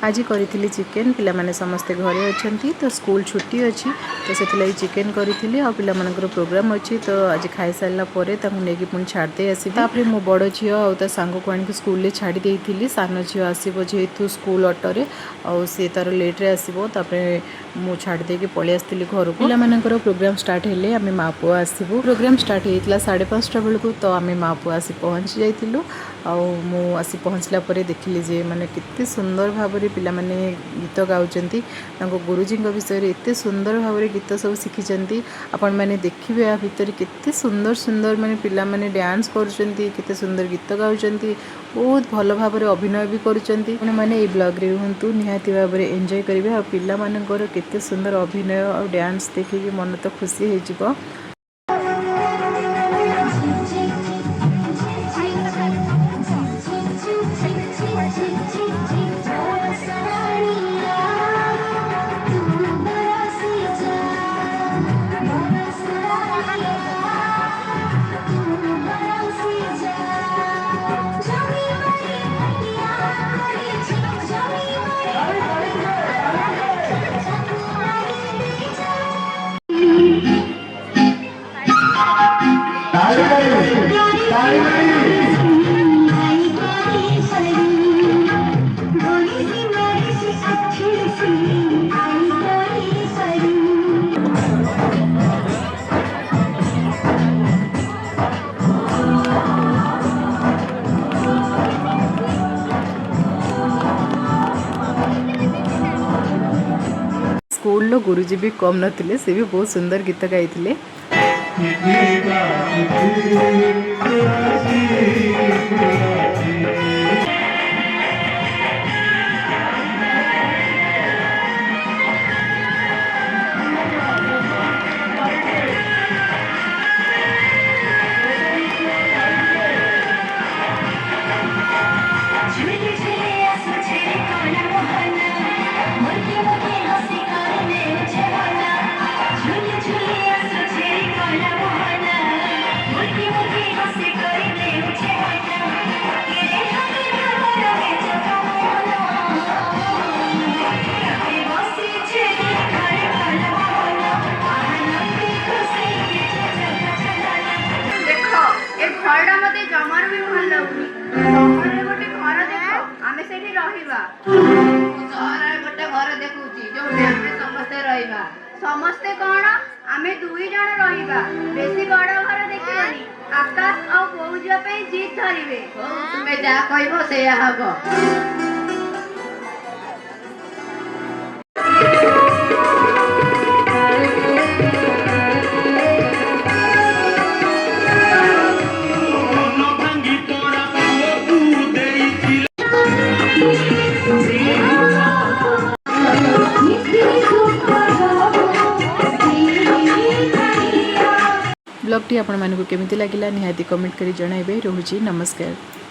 आज करी चिकेन पिला माने समस्ते घरे अच्छा तो स्कूल छुट्टी अच्छी तो से चिकेन करी आ पिला मानकर प्रोग्राम अच्छी तो आज खाई सारा नहीं पुणी छाड़दे आसपे मो बड़ झी आ सांग को आनिक स्कूल छाड़ी देती सान झी आसो जेहेतु स्कूल अटोरे सी तार लेट्रे आसो मु छाड़दे पलि आसती घर को पिला प्रोग्राम स्टार्ट हेले आम माँ पुआ आसबू प्रोग्राम स्टार्ट होता 5:30 बेलू तो आम माँ पुआ आसी पहुँची जाइलु आसी पहुँचला देखिली जे माने कितने सुंदर भाव में पिला माने गीत गाउचंती गुरुजी विषय एत सुंदर भाव में गीत सब शिखिंट आपण मैंने देखिए या भितर केते सुंदर सुंदर माने पिला माने डांस करुचंती केते सुंदर गीत गाउचंती बहुत भल भाव में अभिनय भी करुचंती मैंने ये ब्लॉग रे रुहतु निहाती भाव में एंजॉय करेंगे और पिला मानकर केते सुंदर अभिनय और डांस देखिए मन तो खुशी हो स्कूल गुरुजी भी कम नथिले से भी बहुत सुंदर गीत गाइथिले। समस्ते कौन आमे दुई जन रहिबा बेसी बड़ घर देखिबनी आकाश आ पौजिया पे जीत धरिबे तुमे जा कहबो से हबो। ब्लॉग टी आपण मानकु केमिति लागिला निहाती कमेंट करी जणाइबे। रोहुची नमस्कार।